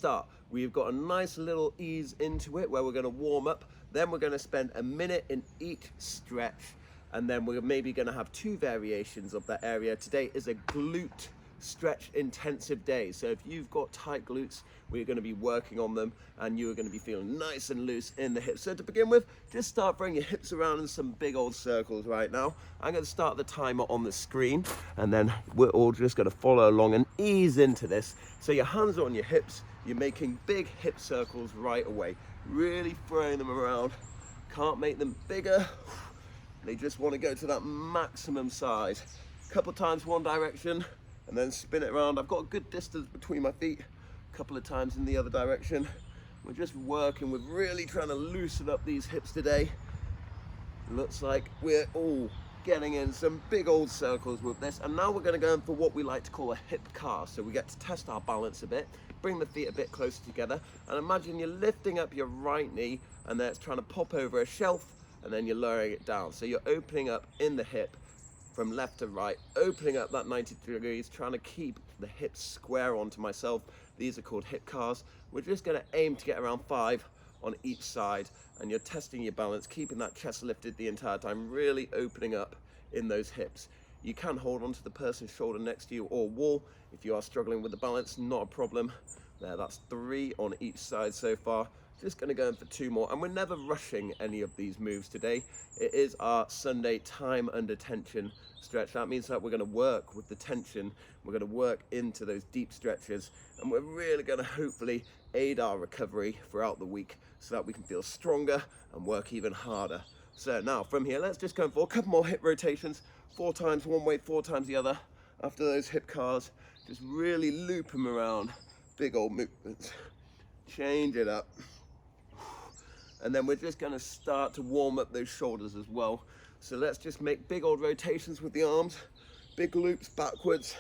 Start. We've got a nice little ease into it where we're going to warm up, then we're going to spend a minute in each stretch, and then we're maybe going to have 2 variations of that area. Today is a glute stretch intensive day, so if you've got tight glutes, we're going to be working on them and you're going to be feeling nice and loose in the hips. So to begin with, just start bringing your hips around in some big old circles right now. I'm going to start the timer on the screen, and then we're all just going to follow along and ease into this. So your hands are on your hips, you're making big hip circles right away, really throwing them around. Can't make them bigger, they just want to go to that maximum size. Couple times one direction and then spin it around. I've got a good distance between my feet, a couple of times in the other direction. We're just working with really trying to loosen up these hips today. Looks like we're all getting in some big old circles with this, and now we're going to go in for what we like to call a hip cast. So we get to test our balance a bit, bring the feet a bit closer together, and imagine you're lifting up your right knee and then it's trying to pop over a shelf, and then you're lowering it down. So you're opening up in the hip from left to right, opening up that 90 degrees, trying to keep the hips square onto myself. These are called hip casts. We're just going to aim to get around 5 on each side, and you're testing your balance, keeping that chest lifted the entire time, really opening up in those hips. You can hold on to the person's shoulder next to you or wall if you are struggling with the balance, not a problem. There, that's 3 on each side so far. Just going to go in for 2 more, and we're never rushing any of these moves today. It is our Sunday time under tension stretch. That means that we're going to work with the tension, we're going to work into those deep stretches, and we're really going to hopefully aid our recovery throughout the week so that we can feel stronger and work even harder. So now from here, let's just go for a couple more hip rotations, 4 times one way, 4 times the other. After those hip casts, just really loop them around, big old movements, change it up. And then we're just going to start to warm up those shoulders as well. So let's just make big old rotations with the arms, big loops backwards,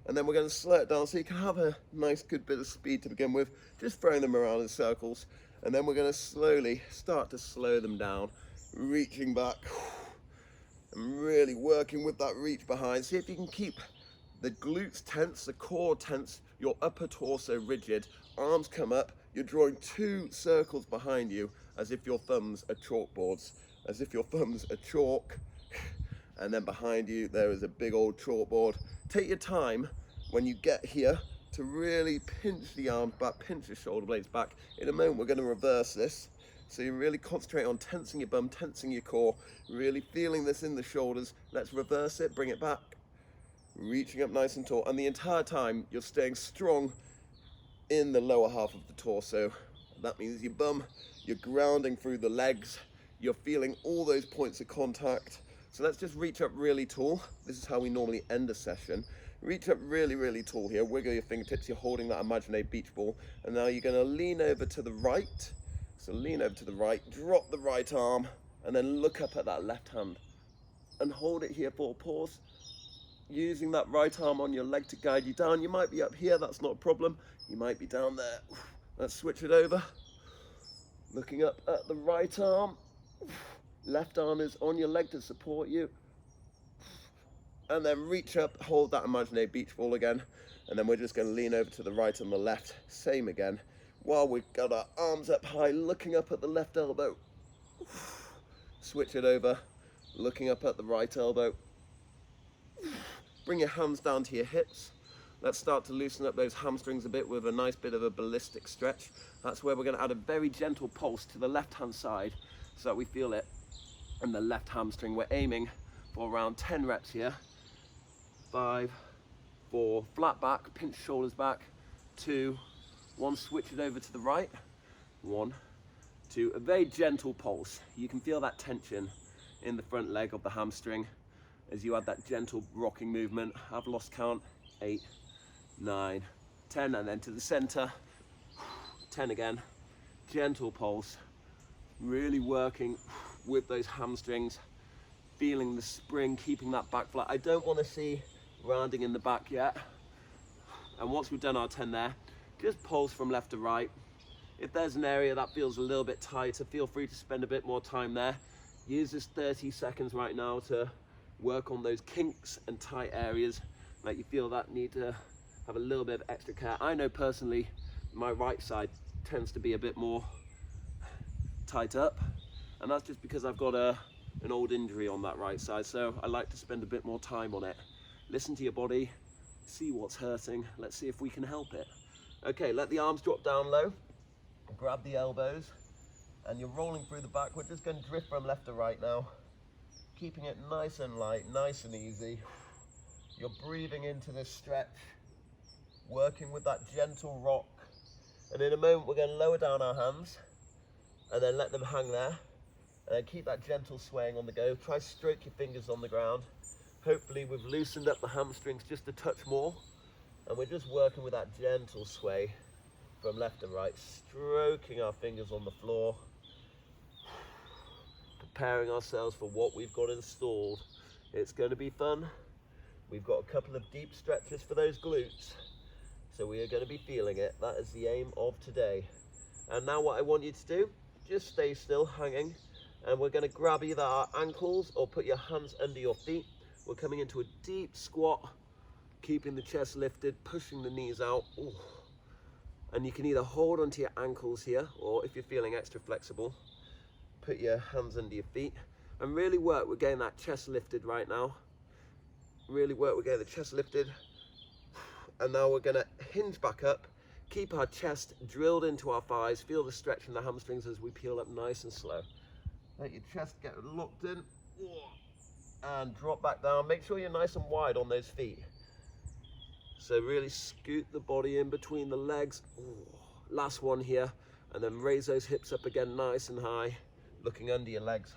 and then we're going to slow it down so you can have a nice good bit of speed to begin with, just throwing them around in circles. And then we're going to slowly start to slow them down, reaching back and really working with that reach behind. See if you can keep the glutes tense, the core tense, your upper torso rigid, arms come up, you're drawing 2 circles behind you as if your thumbs are chalkboards, as if your thumbs are chalk, and then behind you there is a big old chalkboard. Take your time when you get here to really pinch the arms back, pinch the shoulder blades back. In a moment we're going to reverse this, so you really concentrate on tensing your bum, tensing your core, really feeling this in the shoulders. Let's reverse it, bring it back, reaching up nice and tall, and the entire time you're staying strong in the lower half of the torso. That means your bum, you're grounding through the legs, you're feeling all those points of contact. So let's just reach up really tall. This is how we normally end a session. Reach up really, really tall here, wiggle your fingertips, you're holding that imaginary beach ball, and now you're going to lean over to the right. So lean over to the right, drop the right arm, and then look up at that left hand and hold it here for a pause, using that right arm on your leg to guide you down. You might be up here, that's not a problem. You might be down there. Let's switch it over. Looking up at the right arm. Left arm is on your leg to support you. And then reach up, hold that imaginary beach ball again. And then we're just going to lean over to the right and the left. Same again. While we've got our arms up high, looking up at the left elbow. Switch it over. Looking up at the right elbow. Bring your hands down to your hips. Let's start to loosen up those hamstrings a bit with a nice bit of a ballistic stretch. That's where we're going to add a very gentle pulse to the left hand side so that we feel it in the left hamstring. We're aiming for around 10 reps here. 5, 4, flat back, pinch shoulders back. 2, 1, switch it over to the right. 1, 2, a very gentle pulse. You can feel that tension in the front leg of the hamstring as you add that gentle rocking movement. I've lost count. 8, 9, 10, and then to the center. 10 again. Gentle pulse. Really working with those hamstrings, feeling the spring, keeping that back flat. I don't want to see rounding in the back yet. And once we've done our 10 there, just pulse from left to right. If there's an area that feels a little bit tighter, feel free to spend a bit more time there. Use this 30 seconds right now to work on those kinks and tight areas that you feel that need to have a little bit of extra care. I know personally my right side tends to be a bit more tight up, and that's just because I've got an old injury on that right side, so I like to spend a bit more time on it. Listen to your body, see what's hurting, let's see if we can help it. Okay, let the arms drop down low, grab the elbows, and you're rolling through the back. We're just going to drift from left to right now, keeping it nice and light, nice and easy. You're breathing into this stretch, working with that gentle rock, and in a moment we're going to lower down our hands and then let them hang there, and then keep that gentle swaying on the go. Try stroke your fingers on the ground. Hopefully we've loosened up the hamstrings just a touch more, and we're just working with that gentle sway from left and right, stroking our fingers on the floor, preparing ourselves for what we've got installed. It's going to be fun. We've got a couple of deep stretches for those glutes, so we are going to be feeling it. That is the aim of today. And now what I want you to do, just stay still, hanging, and we're going to grab either our ankles or put your hands under your feet. We're coming into a deep squat, keeping the chest lifted, pushing the knees out. Ooh. And you can either hold onto your ankles here, or if you're feeling extra flexible, put your hands under your feet and really work with getting that chest lifted right now. Really work with getting the chest lifted. And now we're going to hinge back up, keep our chest drilled into our thighs, feel the stretch in the hamstrings as we peel up nice and slow. Let your chest get locked in, and drop back down. Make sure you're nice and wide on those feet. So really scoot the body in between the legs. Last one here, and then raise those hips up again nice and high, looking under your legs.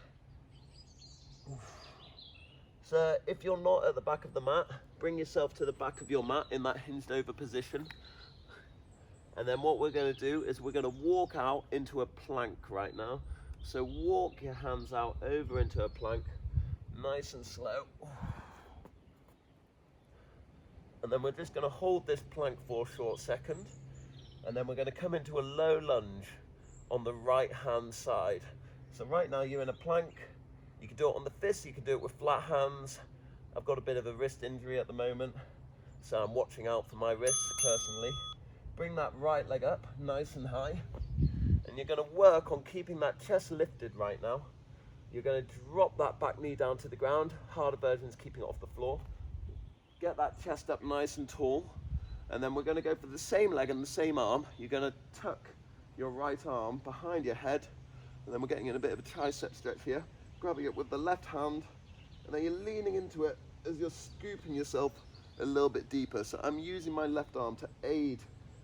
So if you're not at the back of the mat, bring yourself to the back of your mat in that hinged over position. And then what we're going to do is we're going to walk out into a plank right now. So walk your hands out over into a plank, nice and slow. And then we're just going to hold this plank for a short second. And then we're going to come into a low lunge on the right hand side. So right now you're in a plank. You can do it on the fists, you can do it with flat hands. I've got a bit of a wrist injury at the moment, so I'm watching out for my wrist personally. Bring that right leg up nice and high, and you're going to work on keeping that chest lifted right now. You're going to drop that back knee down to the ground. Harder version is keeping it off the floor. Get that chest up nice and tall, and then we're going to go for the same leg and the same arm. You're going to tuck your right arm behind your head, and then we're getting in a bit of a tricep stretch here. Grabbing it with the left hand, and then you're leaning into it as you're scooping yourself a little bit deeper. So I'm using my left arm to aid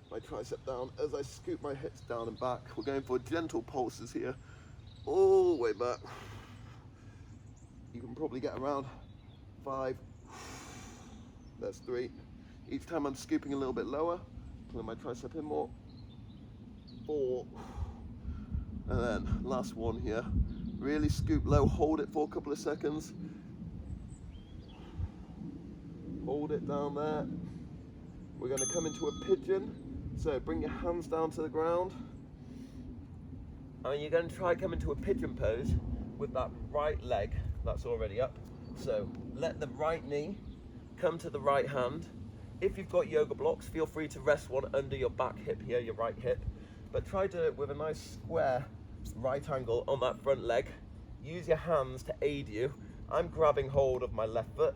my tricep down as I scoop my hips down and back. We're going for gentle pulses here, all the way back. You can probably get around 5, that's 3. Each time I'm scooping a little bit lower, pulling my tricep in more, 4, and then last one here. Really scoop low, hold it for a couple of seconds. Hold it down there. We're going to come into a pigeon. So bring your hands down to the ground. And you're going to try come into a pigeon pose with that right leg that's already up. So let the right knee come to the right hand. If you've got yoga blocks, feel free to rest one under your back hip here, your right hip. But try to do it with a nice square right angle on that front leg. Use your hands to aid you. I'm grabbing hold of my left foot.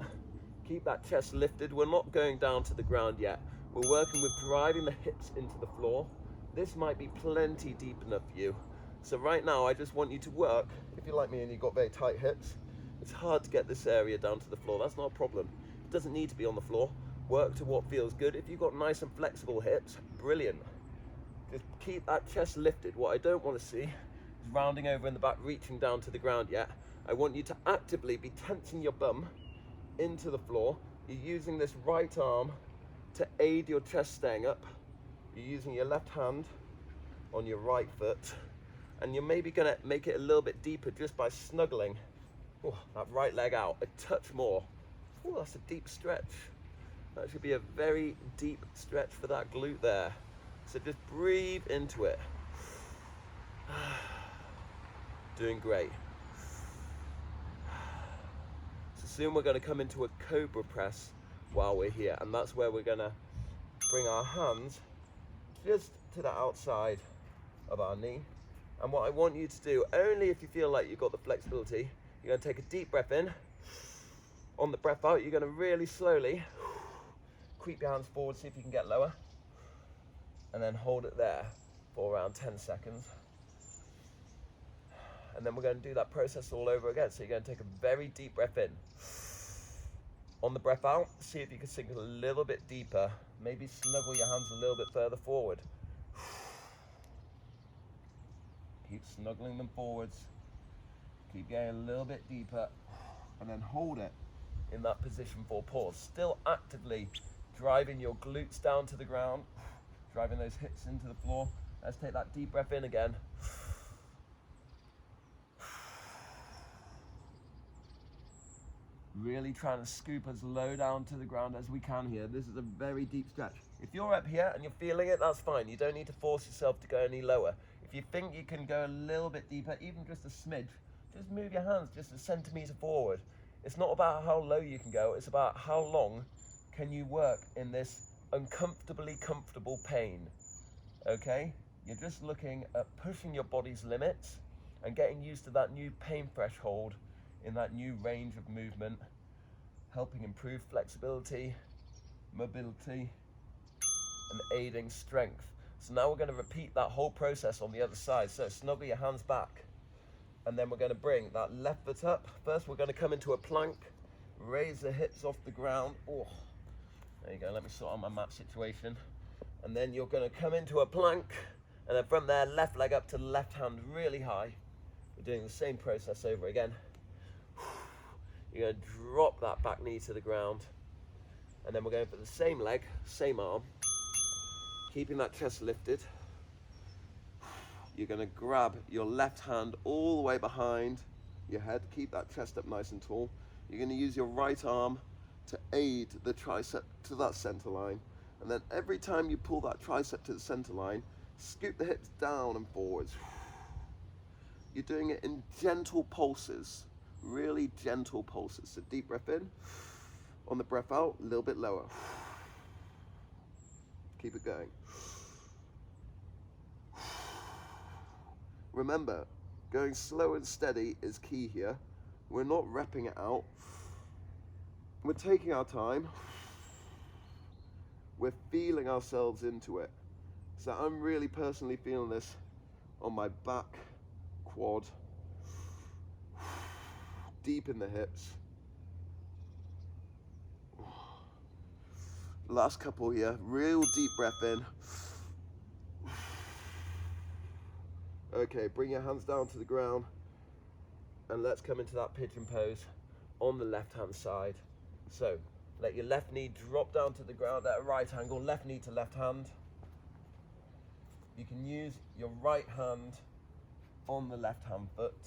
Keep that chest lifted. We're not going down to the ground yet. We're working with driving the hips into the floor. This might be plenty deep enough for you. So right now I just want you to work. If you're like me and you've got very tight hips, it's hard to get this area down to the floor. That's not a problem. It doesn't need to be on the floor. Work to what feels good. If you've got nice and flexible hips, brilliant. Just keep that chest lifted. What I don't want to see is rounding over in the back, reaching down to the ground yet. I want you to actively be tensing your bum into the floor. You're using this right arm to aid your chest staying up. You're using your left hand on your right foot, and you're maybe gonna make it a little bit deeper just by snuggling that right leg out a touch more. Oh, that's a deep stretch. That should be a very deep stretch for that glute there. So just breathe into it. Doing great. So soon we're going to come into a cobra press while we're here, and that's where we're going to bring our hands just to the outside of our knee. And what I want you to do, only if you feel like you've got the flexibility, you're going to take a deep breath in. On the breath out, you're going to really slowly creep your hands forward, see if you can get lower. And then hold it there for around 10 seconds. And then we're going to do that process all over again. So you're going to take a very deep breath in. On the breath out, see if you can sink a little bit deeper. Maybe snuggle your hands a little bit further forward. Keep snuggling them forwards. Keep going a little bit deeper. And then hold it in that position for pause. Still actively driving your glutes down to the ground. Driving those hips into the floor. Let's take that deep breath in again. Really trying to scoop as low down to the ground as we can here. This is a very deep stretch. If you're up here and you're feeling it, that's fine. You don't need to force yourself to go any lower. If you think you can go a little bit deeper, even just a smidge, just move your hands just a centimetre forward. It's not about how low you can go, it's about how long can you work in this uncomfortably comfortable pain, okay? You're just looking at pushing your body's limits and getting used to that new pain threshold in that new range of movement, helping improve flexibility, mobility, and aiding strength. So now we're going to repeat that whole process on the other side. So snuggle your hands back, and then we're going to bring that left foot up. First, we're going to come into a plank, raise the hips off the ground. Oh, there you go. Let me sort out my mat situation. And then you're going to come into a plank, and then from there, left leg up to the left hand really high. We're doing the same process over again. You're going to drop that back knee to the ground, and then we're going for the same leg, same arm, keeping that chest lifted. You're going to grab your left hand all the way behind your head, keep that chest up nice and tall. You're going to use your right arm to aid the tricep to that center line, and then every time you pull that tricep to the center line, scoop the hips down and forwards. You're doing it in gentle pulses. Really gentle pulses. So deep breath in. On the breath out, a little bit lower. Keep it going. Remember, going slow and steady is key here. We're not repping it out. We're taking our time. We're feeling ourselves into it. So I'm really personally feeling this on my back, quad, deep in the hips. Last couple here, real deep breath in. Okay, bring your hands down to the ground, and let's come into that pigeon pose on the left hand side. So let your left knee drop down to the ground at a right angle, left knee to left hand. You can use your right hand on the left hand foot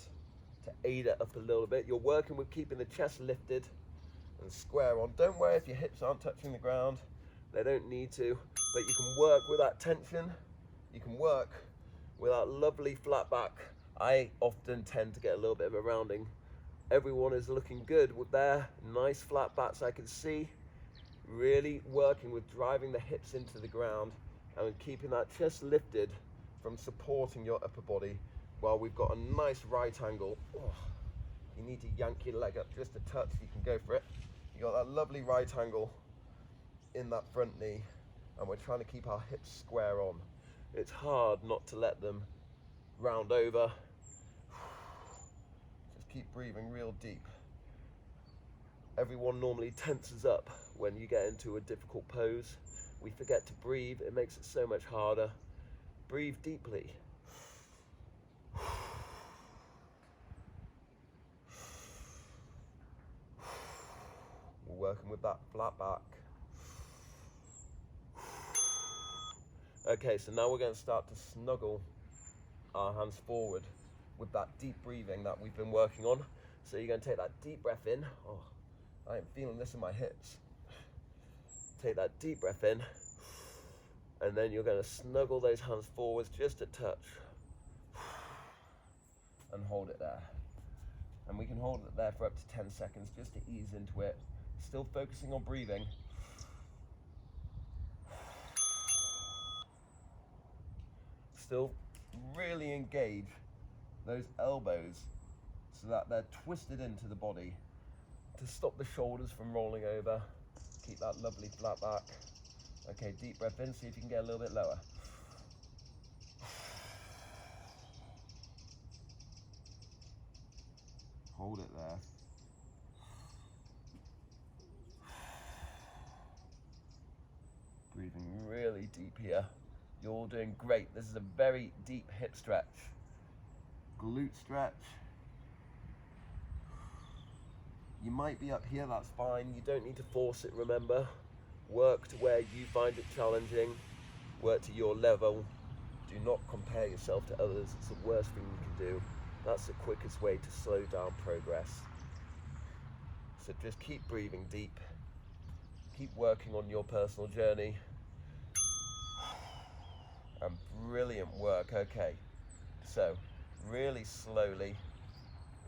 to aid it up a little bit. You're working with keeping the chest lifted and square on. Don't worry if your hips aren't touching the ground. They don't need to, but you can work with that tension. You can work with that lovely flat back. I often tend to get a little bit of a rounding. Everyone is looking good with their nice flat backs. I can see really working with driving the hips into the ground and keeping that chest lifted from supporting your upper body while we've got a nice right angle. Oh, you need to yank your leg up just a touch. You can go for it. You got that lovely right angle in that front knee, and we're trying to keep our hips square on. It's hard not to let them round over. Just keep breathing real deep. Everyone normally tenses up when you get into a difficult pose. We forget to breathe. It makes it so much harder. Breathe deeply. We're working with that flat back. Okay, so now we're going to start to snuggle our hands forward with that deep breathing that we've been working on. So you're going to take that deep breath in. Oh, I am feeling this in my hips. Take that deep breath in, and then you're going to snuggle those hands forwards just a touch and hold it there. And we can hold it there for up to 10 seconds just to ease into it. Still focusing on breathing. still. Really engage those elbows so that they're twisted into the body to stop the shoulders from rolling over. Keep that lovely flat back. Okay, deep breath in, see if you can get a little bit lower. Hold it there. Breathing really deep here. You're all doing great. This is a very deep hip stretch. Glute stretch. You might be up here, that's fine. You don't need to force it, remember. Work to where you find it challenging. Work to your level. Do not compare yourself to others. It's the worst thing you can do. That's the quickest way to slow down progress. So just keep breathing deep. Keep working on your personal journey. And brilliant work. Okay, so really slowly,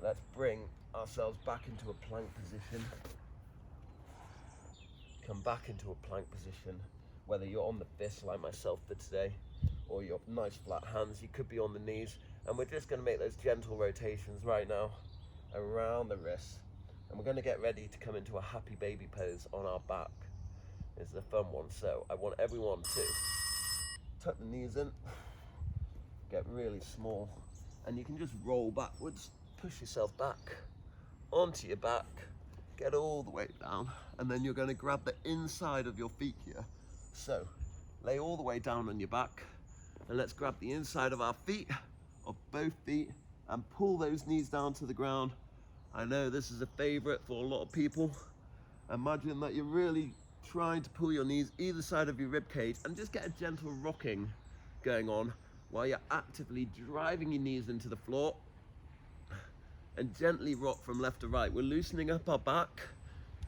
let's bring ourselves back into a plank position. Come back into a plank position, whether you're on the fists like myself for today, or your nice flat hands. You could be on the knees, and we're just going to make those gentle rotations right now around the wrists, and we're going to get ready to come into a happy baby pose on our back. It's a fun one, so I want everyone to tuck the knees in, get really small, and you can just roll backwards, push yourself back onto your back, get all the way down, and then you're going to grab the inside of your feet here. So lay all the way down on your back, and let's grab the inside of our feet, of both feet, and pull those knees down to the ground. I know this is a favorite for a lot of people. Imagine that you're really trying to pull your knees either side of your rib cage and just get a gentle rocking going on while you're actively driving your knees into the floor, and gently rock from left to right. We're loosening up our back,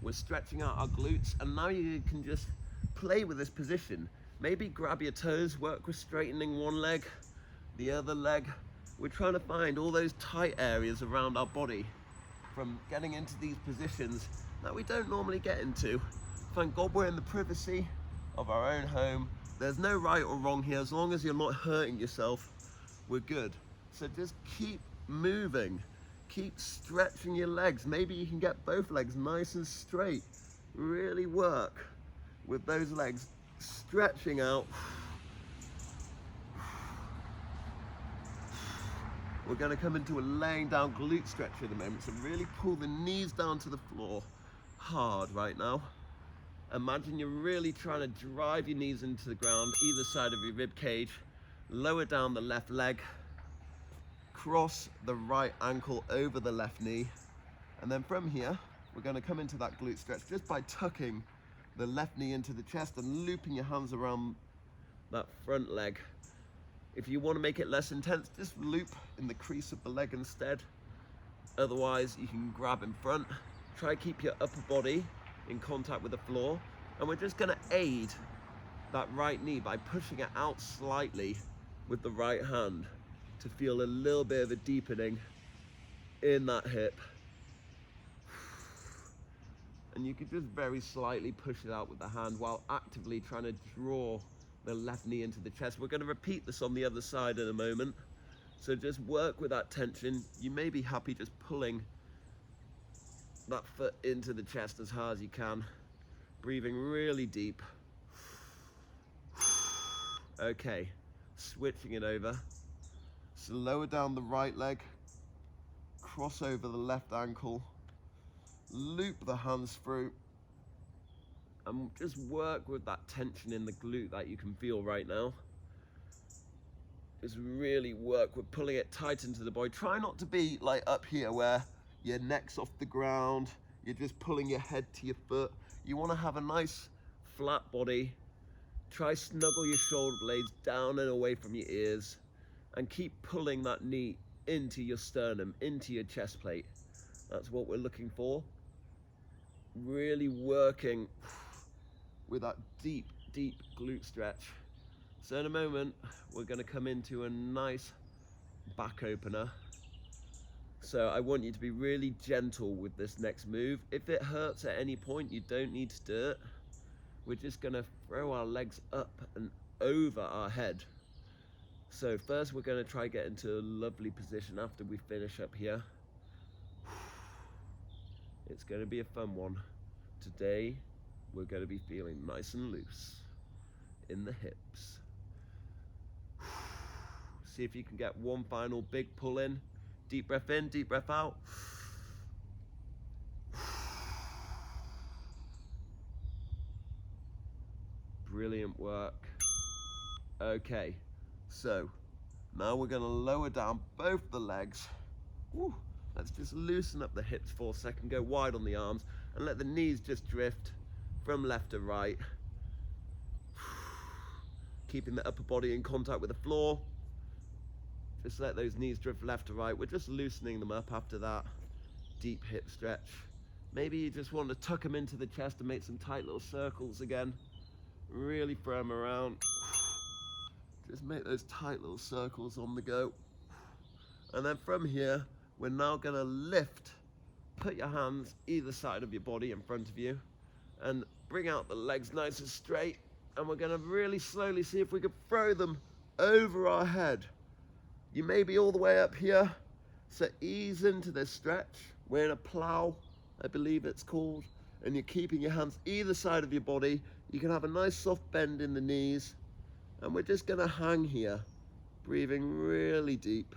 we're stretching out our glutes, and now you can just play with this position. Maybe grab your toes, work with straightening one leg, the other leg. We're trying to find all those tight areas around our body from getting into these positions that we don't normally get into. Thank God we're in the privacy of our own home. There's no right or wrong here. As long as you're not hurting yourself, we're good. So just keep moving. Keep stretching your legs. Maybe you can get both legs nice and straight. Really work with those legs stretching out. We're going to come into a laying down glute stretch in a moment. So really pull the knees down to the floor hard right now. Imagine you're really trying to drive your knees into the ground, either side of your rib cage. Lower down the left leg. Cross the right ankle over the left knee, and then from here we're going to come into that glute stretch just by tucking the left knee into the chest and looping your hands around that front leg. If you want to make it less intense, just loop in the crease of the leg instead. Otherwise you can grab in front. Try to keep your upper body in contact with the floor, and we're just going to aid that right knee by pushing it out slightly with the right hand to feel a little bit of a deepening in that hip. And you can just very slightly push it out with the hand while actively trying to draw the left knee into the chest. We're going to repeat this on the other side in a moment. So just work with that tension. You may be happy just pulling that foot into the chest as hard as you can. Breathing really deep. Okay, switching it over. So lower down the right leg, cross over the left ankle, loop the hands through, and just work with that tension in the glute that you can feel right now. Just really work with pulling it tight into the body. Try not to be like up here where your neck's off the ground, you're just pulling your head to your foot. You want to have a nice flat body. Try snuggle your shoulder blades down and away from your ears, and keep pulling that knee into your sternum, into your chest plate. That's what we're looking for. Really working with that deep, deep glute stretch. So in a moment, we're going to come into a nice back opener. So I want you to be really gentle with this next move. If it hurts at any point, you don't need to do it. We're just going to throw our legs up and over our head. So first we're going to try get into a lovely position after we finish up here. It's going to be a fun one. Today we're going to be feeling nice and loose in the hips. See if you can get one final big pull in. Deep breath in, deep breath out. Brilliant work. Okay, so now we're going to lower down both the legs. Woo. Let's just loosen up the hips for a second, go wide on the arms, and let the knees just drift from left to right. Keeping the upper body in contact with the floor. Just let those knees drift left to right. We're just loosening them up after that deep hip stretch. Maybe you just want to tuck them into the chest and make some tight little circles again. Really throw them around. Just make those tight little circles on the go. And then from here, we're now going to lift. Put your hands either side of your body in front of you and bring out the legs nice and straight. And we're going to really slowly see if we can throw them over our head. You may be all the way up here, so ease into this stretch. We're in a plow, I believe it's called, and you're keeping your hands either side of your body. You can have a nice soft bend in the knees, and we're just going to hang here, breathing really deep.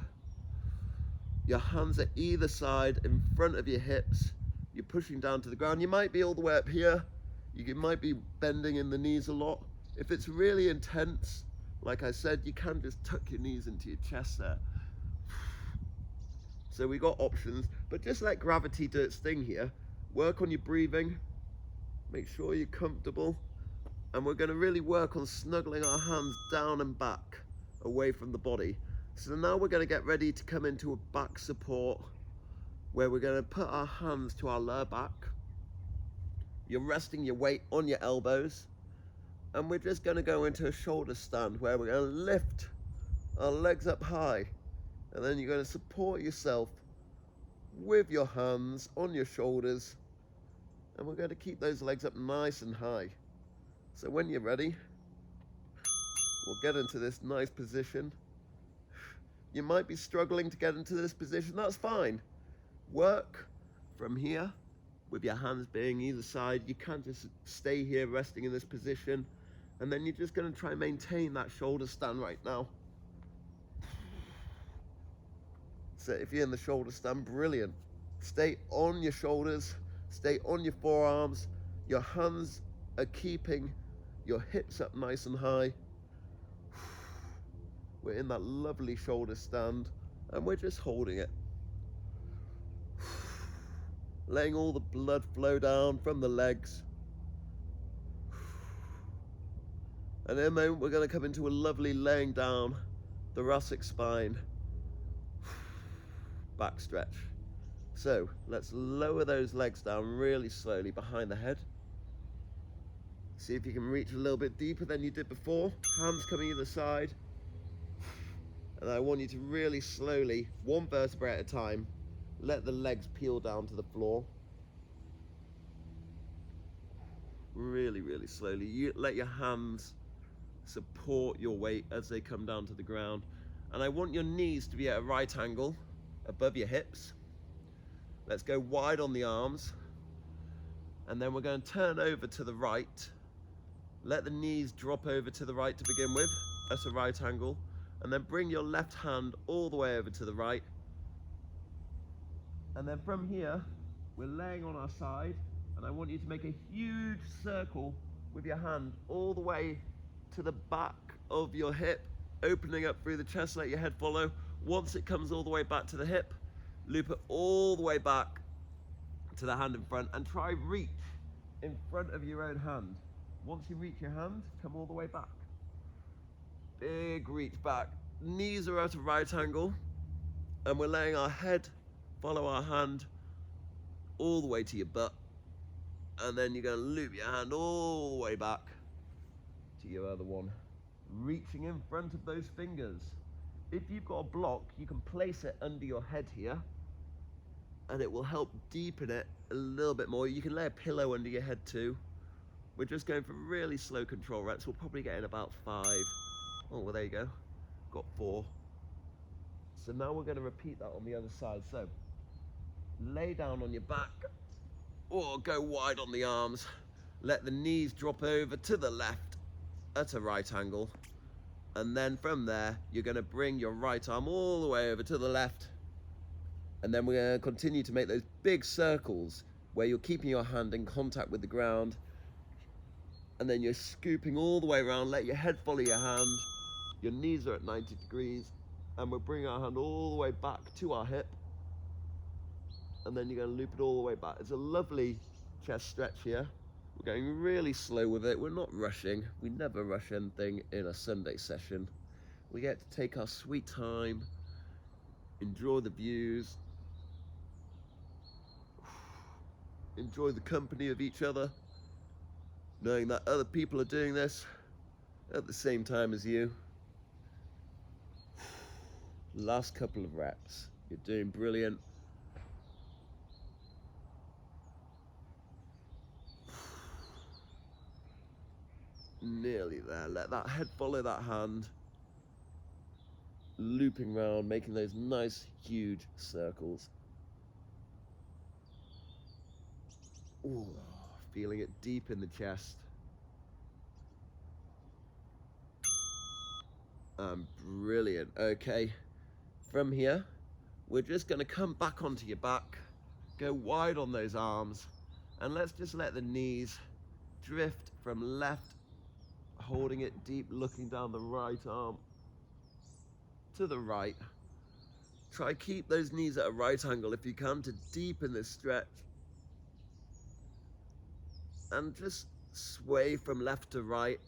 Your hands are either side in front of your hips. You're pushing down to the ground. You might be all the way up here. You might be bending in the knees a lot. If it's really intense, like I said, you can just tuck your knees into your chest there. So we got options, but just let gravity do its thing here. Work on your breathing. Make sure you're comfortable. And we're going to really work on snuggling our hands down and back, away from the body. So now we're going to get ready to come into a back support, where we're going to put our hands to our lower back. You're resting your weight on your elbows. And we're just going to go into a shoulder stand where we're going to lift our legs up high. And then you're going to support yourself with your hands on your shoulders. And we're going to keep those legs up nice and high. So when you're ready, we'll get into this nice position. You might be struggling to get into this position, that's fine. Work from here with your hands being either side. You can't just stay here resting in this position. And then you're just going to try and maintain that shoulder stand right now. So if you're in the shoulder stand, brilliant. Stay on your shoulders, stay on your forearms. Your hands are keeping your hips up nice and high. We're in that lovely shoulder stand and we're just holding it. Letting all the blood flow down from the legs. And in a moment we're going to come into a lovely laying down, thoracic spine, back stretch. So let's lower those legs down really slowly behind the head. See if you can reach a little bit deeper than you did before. Hands coming either side. And I want you to really slowly, one vertebrae at a time, let the legs peel down to the floor. Really, really slowly. You let your hands support your weight as they come down to the ground. And I want your knees to be at a right angle above your hips. Let's go wide on the arms. And then we're going to turn over to the right. Let the knees drop over to the right to begin with. That's a right angle. And then bring your left hand all the way over to the right. And then from here, we're laying on our side. And I want you to make a huge circle with your hand all the way to the back of your hip, opening up through the chest, let your head follow. Once it comes all the way back to the hip, loop it all the way back to the hand in front and try reach in front of your own hand. Once you reach your hand, come all the way back. Big reach back. Knees are at a right angle and we're letting our head follow our hand all the way to your butt. And then you're going to loop your hand all the way back to your other one, reaching in front of those fingers. If you've got a block, you can place it under your head here and it will help deepen it a little bit more. You can lay a pillow under your head too. We're just going for really slow control reps. We'll probably get in about 5. Oh, well, there you go. got 4. So now we're going to repeat that on the other side. So lay down on your back or go wide on the arms. Let the knees drop over to the left at a right angle. And then from there, you're going to bring your right arm all the way over to the left. And then we're going to continue to make those big circles where you're keeping your hand in contact with the ground. And then you're scooping all the way around. Let your head follow your hand. Your knees are at 90 degrees. And we're bringing our hand all the way back to our hip. And then you're going to loop it all the way back. It's a lovely chest stretch here. We're going really slow with it. We're not rushing. We never rush anything in a Sunday session. We get to take our sweet time, enjoy the views, enjoy the company of each other, knowing that other people are doing this at the same time as you. Last couple of reps. You're doing brilliant. Nearly there. Let that head follow that hand. Looping round, making those nice, huge circles. Ooh, feeling it deep in the chest. Brilliant. Okay, from here, we're just going to come back onto your back, go wide on those arms, and let's just let the knees drift from left, holding it deep, looking down the right arm to the right. Try keep those knees at a right angle if you can to deepen this stretch. And just sway from left to right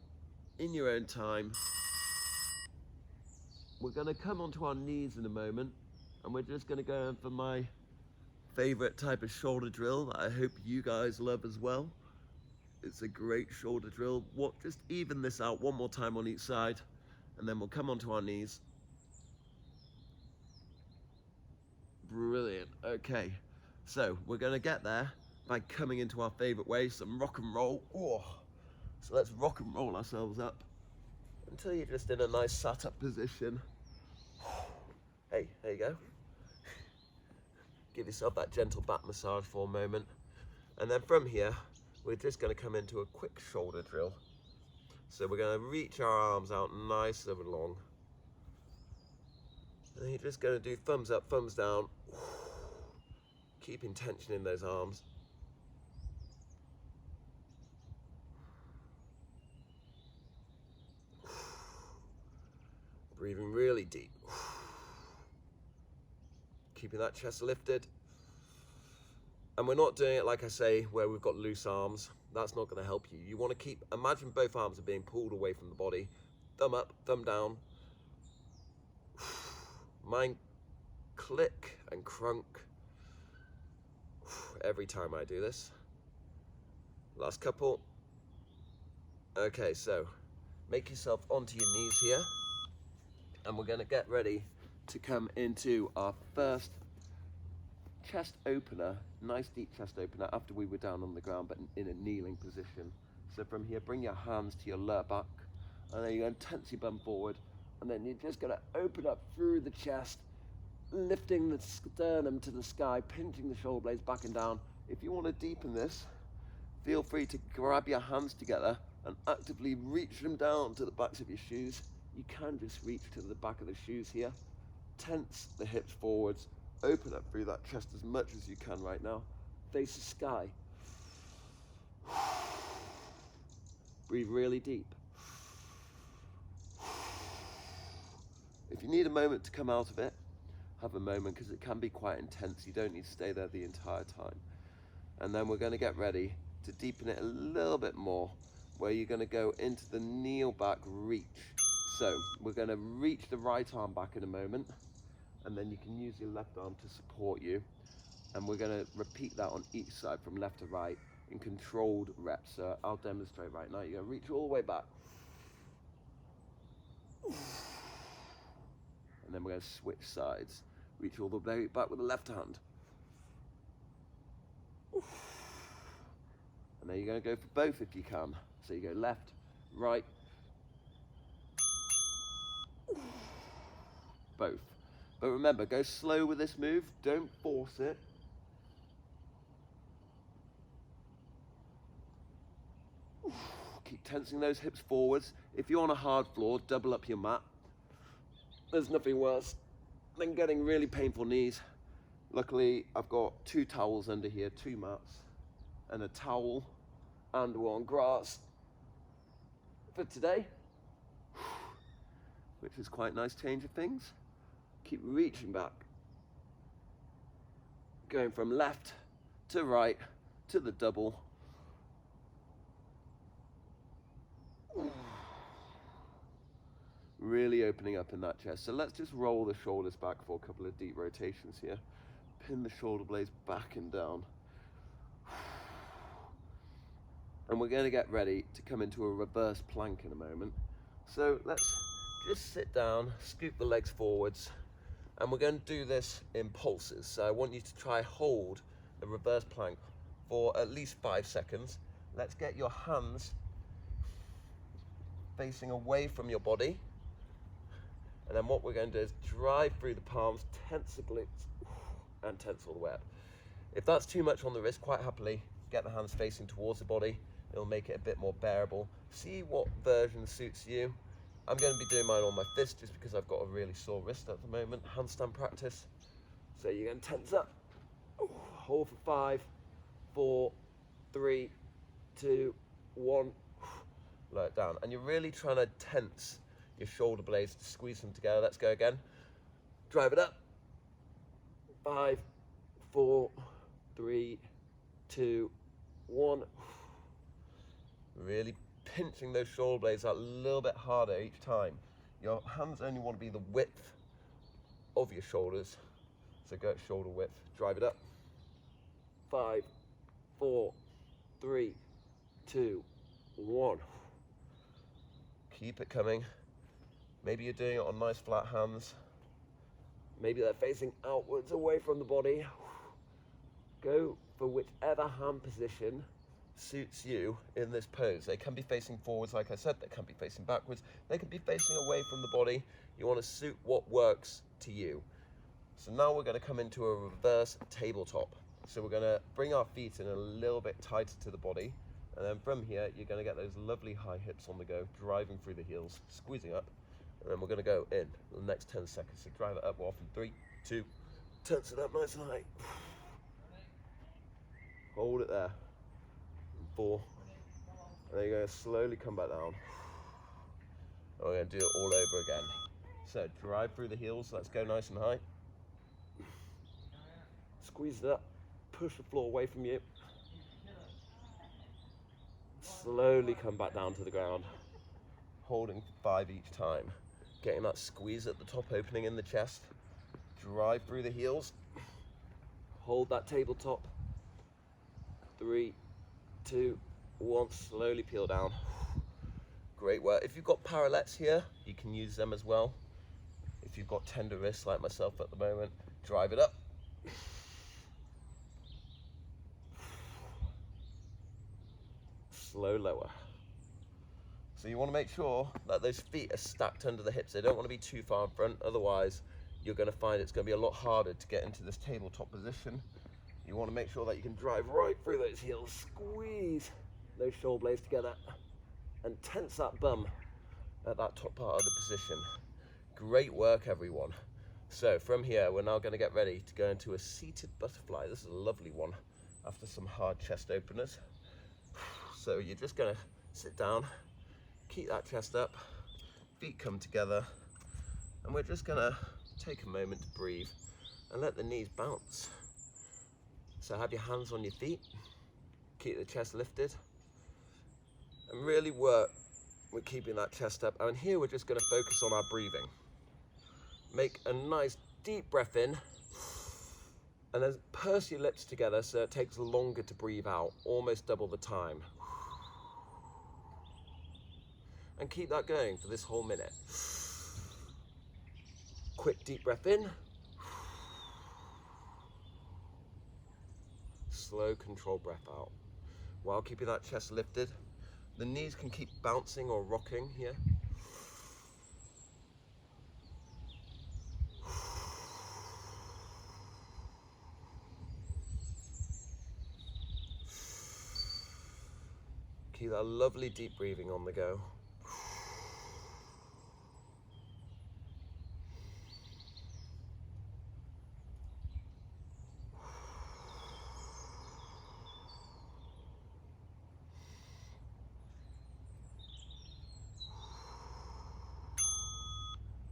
in your own time. We're going to come onto our knees in a moment, and we're just going to go in for my favorite type of shoulder drill that I hope you guys love as well. It's a great shoulder drill. Just even this out one more time on each side, and then we'll come onto our knees. Brilliant. Okay, so we're going to get there by coming into our favorite way, some rock and roll. Oh, so let's rock and roll ourselves up until you're just in a nice sat up position. Hey, there you go. Give yourself that gentle back massage for a moment. And then from here, we're just going to come into a quick shoulder drill. So we're going to reach our arms out nice and long. And you're just going to do thumbs up, thumbs down. Keeping tension in those arms. Breathing really deep. Keeping that chest lifted. And we're not doing it, like I say, where we've got loose arms. That's not going to help you. You want to imagine both arms are being pulled away from the body. Thumb up, thumb down. Mine click and crunk every time I do this. Last couple. Okay, so make yourself onto your knees here. And we're going to get ready to come into our first chest opener, nice deep chest opener after we were down on the ground but in a kneeling position. So from here, bring your hands to your lower back, and then you're going to tense your bum forward, and then you're just going to open up through the chest, lifting the sternum to the sky, pinching the shoulder blades back and down. If you want to deepen this, feel free to grab your hands together and actively reach them down to the backs of your shoes. You can just reach to the back of the shoes here. Tense the hips forwards. Open up through that chest as much as you can right now. Face the sky. Breathe really deep. If you need a moment to come out of it, have a moment, because it can be quite intense. You don't need to stay there the entire time. And then we're going to get ready to deepen it a little bit more, where you're going to go into the kneel back reach. So we're going to reach the right arm back in a moment, and then you can use your left arm to support you. And we're going to repeat that on each side from left to right in controlled reps. So I'll demonstrate right now. You're going to reach all the way back. And then we're going to switch sides. Reach all the way back with the left hand. And then you're going to go for both if you can. So you go left, right. both. But remember, go slow with this move, don't force it. Keep tensing those hips forwards. If you're on a hard floor, double up your mat. There's nothing worse than getting really painful knees. Luckily, I've got 2 towels under here, 2 mats, and a towel, and we're on grass for today, which is quite a nice change of things. Keep reaching back, going from left to right to the double. Really opening up in that chest. So let's just roll the shoulders back for a couple of deep rotations here. Pin the shoulder blades back and down. And we're going to get ready to come into a reverse plank in a moment. So let's just sit down, scoop the legs forwards, and we're going to do this in pulses. So I want you to try hold the reverse plank for at least 5 seconds. Let's get your hands facing away from your body. And then what we're going to do is drive through the palms, tense the glutes, and tense all the way up. If that's too much on the wrist, quite happily, get the hands facing towards the body. It'll make it a bit more bearable. See what version suits you. I'm going to be doing mine on my fist just because I've got a really sore wrist at the moment. Handstand practice. So you're going to tense up. Hold for 5, 4, 3, 2, 1. Lower it down. And you're really trying to tense your shoulder blades to squeeze them together. Let's go again. Drive it up. 5, 4, 3, 2, 1. Really pinching those shoulder blades out a little bit harder each time. Your hands only want to be the width of your shoulders. So go at shoulder width. Drive it up. 5, 4, 3, 2, 1. Keep it coming. Maybe you're doing it on nice flat hands. Maybe they're facing outwards away from the body. Go for whichever hand position suits you in this pose. They can be facing forwards, like I said, they can be facing backwards, they can be facing away from the body. You want to suit what works to you. So now we're going to come into a reverse tabletop. So we're going to bring our feet in a little bit tighter to the body, and then from here you're going to get those lovely high hips on the go, driving through the heels, squeezing up, and then we're going to go in the next 10 seconds. So drive it up off in 3, 2, tense it up nice and high. Hold it there. 4, and then you're going to slowly come back down. And we're going to do it all over again. So drive through the heels, let's go nice and high. Squeeze it up, push the floor away from you. Slowly come back down to the ground, holding 5 each time. Getting that squeeze at the top, opening in the chest. Drive through the heels. Hold that tabletop. 3, 2, 1, slowly peel down. Great work. If you've got parallettes here, you can use them as well. If you've got tender wrists like myself at the moment, drive it up. Slow lower. So you want to make sure that those feet are stacked under the hips. They don't want to be too far in front, otherwise you're going to find it's going to be a lot harder to get into this tabletop position. You want to make sure that you can drive right through those heels, squeeze those shoulder blades together, and tense that bum at that top part of the position. Great work, everyone. So from here, we're now going to get ready to go into a seated butterfly. This is a lovely one after some hard chest openers. So you're just going to sit down, keep that chest up, feet come together, and we're just going to take a moment to breathe and let the knees bounce. So have your hands on your feet, keep the chest lifted, and really work with keeping that chest up. And here we're just going to focus on our breathing. Make a nice deep breath in, and then purse your lips together so it takes longer to breathe out, almost double the time. And keep that going for this whole minute. Quick deep breath in. Slow controlled breath out. While keeping that chest lifted, the knees can keep bouncing or rocking here. Keep that lovely deep breathing on the go.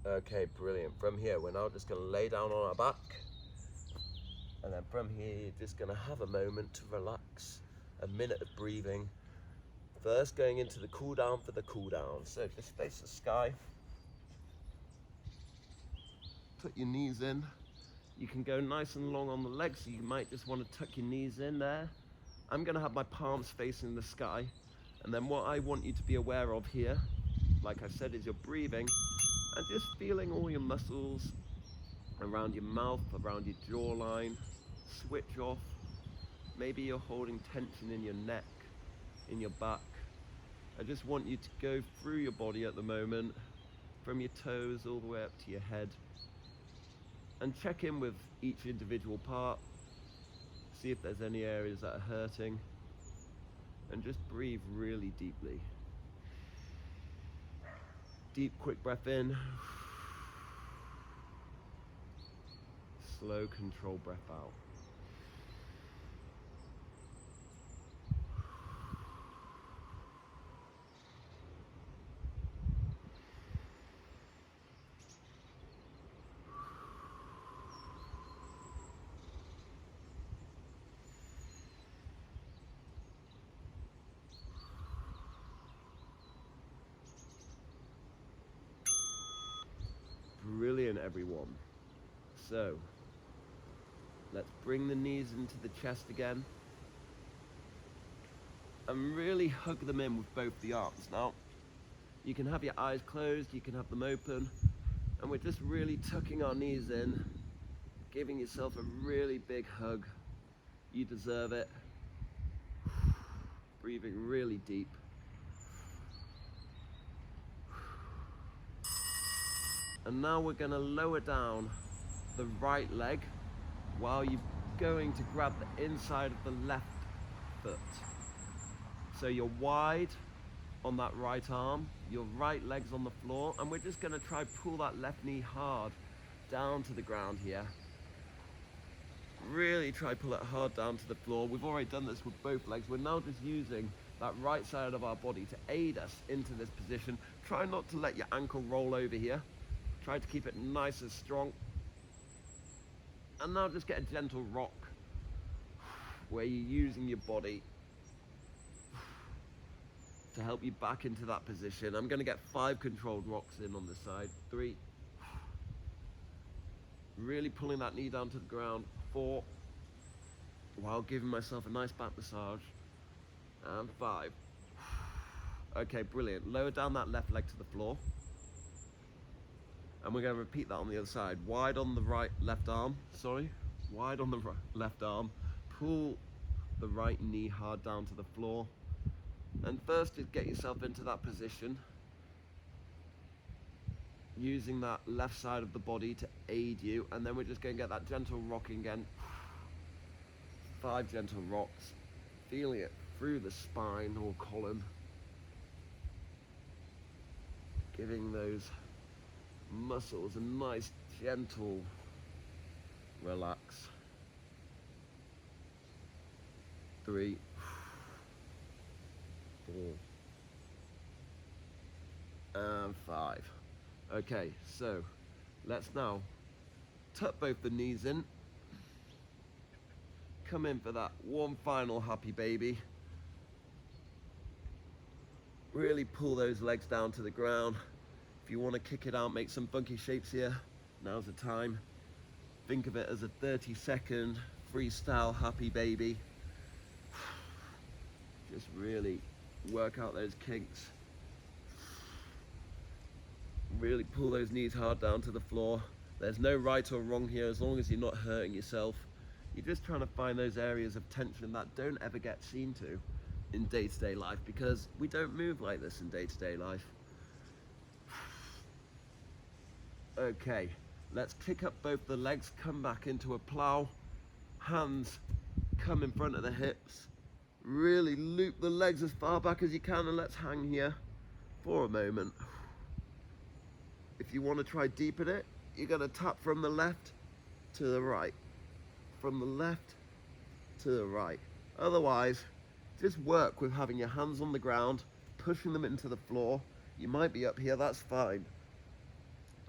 Okay, brilliant. From here, we're now just going to lay down on our back. And then from here, you're just going to have a moment to relax. A minute of breathing. First, going into the cool down for the cool down. So just face the sky. Put your knees in. You can go nice and long on the legs, so you might just want to tuck your knees in there. I'm going to have my palms facing the sky. And then what I want you to be aware of here, like I said, is your breathing. And just feeling all your muscles around your mouth, around your jawline, switch off. Maybe you're holding tension in your neck, in your back. I just want you to go through your body at the moment, from your toes all the way up to your head. And check in with each individual part. See if there's any areas that are hurting. And just breathe really deeply. Deep, quick breath in. Slow, controlled breath out. Brilliant, everyone. So, let's bring the knees into the chest again. And really hug them in with both the arms. Now, you can have your eyes closed, you can have them open. And we're just really tucking our knees in, giving yourself a really big hug. You deserve it. Breathing really deep. And now we're going to lower down the right leg while you're going to grab the inside of the left foot. So you're wide on that right arm, your right leg's on the floor, and we're just going to try pull that left knee hard down to the ground here. Really try pull it hard down to the floor. We've already done this with both legs. We're now just using that right side of our body to aid us into this position. Try not to let your ankle roll over here. Try to keep it nice and strong. And now just get a gentle rock where you're using your body to help you back into that position. I'm going to get 5 controlled rocks in on this side. 3. Really pulling that knee down to the ground. 4. While giving myself a nice back massage. And 5. Okay, brilliant. Lower down that left leg to the floor. And we're going to repeat that on the other side. Wide on the left arm. Wide on the left arm. Pull the right knee hard down to the floor. And first, just get yourself into that position. Using that left side of the body to aid you. And then we're just going to get that gentle rocking again. 5 gentle rocks. Feeling it through the spine or column. Giving those muscles a nice gentle relax. 3, 4, and 5. Okay, so let's now tuck both the knees in. Come in for that one final happy baby. Really pull those legs down to the ground. If you want to kick it out, make some funky shapes here, now's the time. Think of it as a 30-second freestyle happy baby. Just really work out those kinks. Really pull those knees hard down to the floor. There's no right or wrong here as long as you're not hurting yourself. You're just trying to find those areas of tension that don't ever get seen to in day-to-day life, because we don't move like this in day-to-day life. Okay, let's kick up both the legs, come back into a plow. Hands come in front of the hips. Really loop the legs as far back as you can, and let's hang here for a moment. If you want to try deepen it, you're going to tap from the left to the right, from the left to the right. Otherwise, just work with having your hands on the ground, pushing them into the floor. You might be up here, that's fine.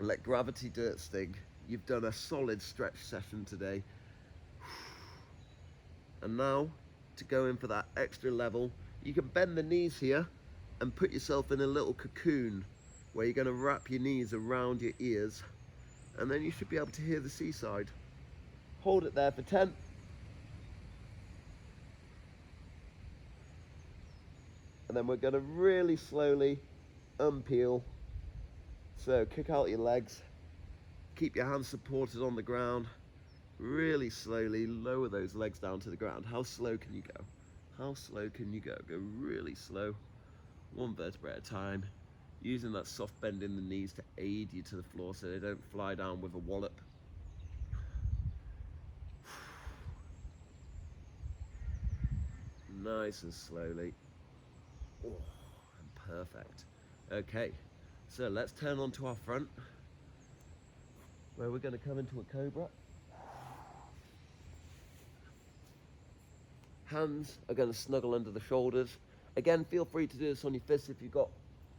Let gravity do its thing. You've done a solid stretch session today. And now, to go in for that extra level, you can bend the knees here and put yourself in a little cocoon where you're going to wrap your knees around your ears, and then you should be able to hear the seaside. Hold it there for 10. And then we're going to really slowly unpeel. So kick out your legs, keep your hands supported on the ground, really slowly lower those legs down to the ground. How slow can you go? How slow can you go? Go really slow, one vertebrae at a time, using that soft bend in the knees to aid you to the floor so they don't fly down with a wallop. Nice and slowly. Oh, and perfect. Okay, so let's turn onto our front, where we're going to come into a cobra. Hands are going to snuggle under the shoulders. Again, feel free to do this on your fists if you've got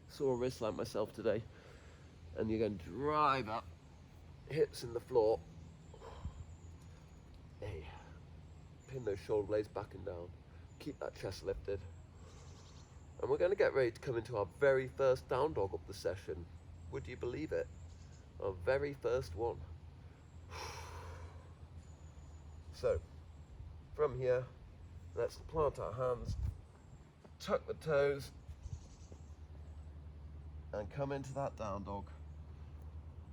sore wrists like myself today. And you're going to drive up, hips in the floor. Hey, pin those shoulder blades back and down. Keep that chest lifted. And we're going to get ready to come into our very first down dog of the session. Would you believe it? Our very first one. So, from here, let's plant our hands, tuck the toes, and come into that down dog.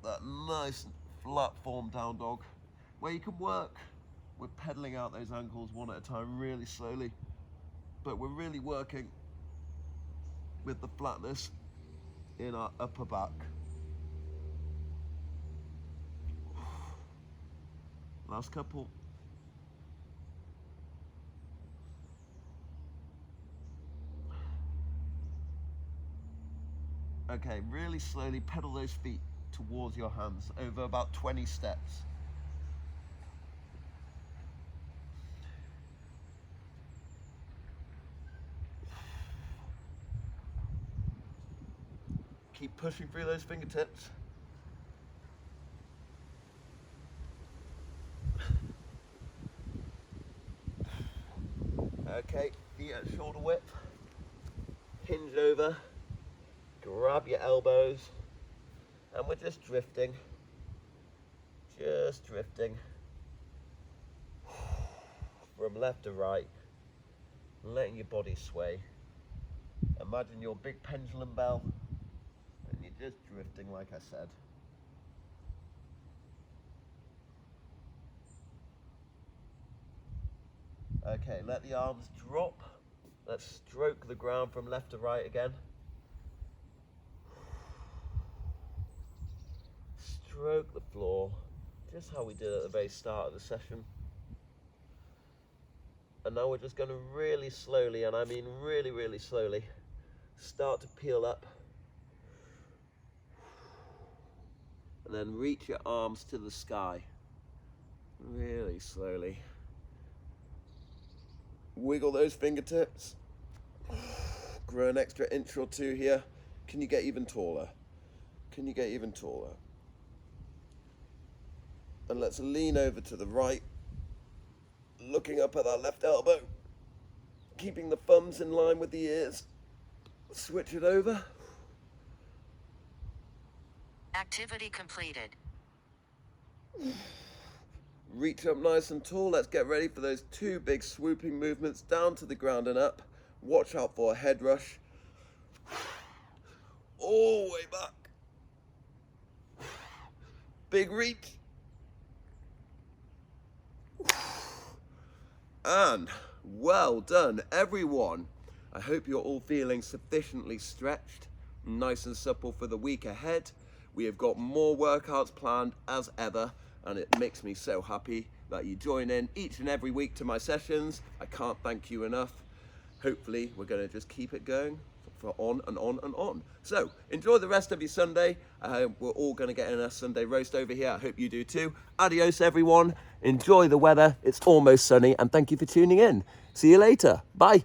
That nice flat form down dog, where you can work with pedaling out those ankles one at a time really slowly, but we're really working with the flatness in our upper back. Last couple. Okay, really slowly pedal those feet towards your hands over about 20 steps. Keep pushing through those fingertips. Okay, feet at shoulder width. Hinge over. Grab your elbows. And we're just drifting. Just drifting. From left to right. Letting your body sway. Imagine your big pendulum bell. And you're just drifting like I said. Okay, let the arms drop. Let's stroke the ground from left to right again. Stroke the floor, just how we did at the very start of the session. And now we're just going to really slowly, and I mean really, really slowly, start to peel up. And then reach your arms to the sky. Really slowly. Wiggle those fingertips. Grow an extra inch or two here. Can you get even taller? Can you get even taller? And let's lean over to the right, looking up at our left elbow, keeping the thumbs in line with the ears. Switch it over. Activity completed. Reach up nice and tall. Let's get ready for those two big swooping movements down to the ground and up. Watch out for a head rush. All the way back. Big reach. And well done, everyone. I hope you're all feeling sufficiently stretched, nice and supple for the week ahead. We have got more workouts planned as ever, and it makes me so happy that you join in each and every week to my sessions. I can't thank you enough. hopefully we're going to just keep it going for on and on and on. So enjoy the rest of your Sunday. We're all going to get in a Sunday roast over here. I hope you do too. Adios, everyone. Enjoy the weather. It's almost sunny, and thank you for tuning in. See you later. Bye.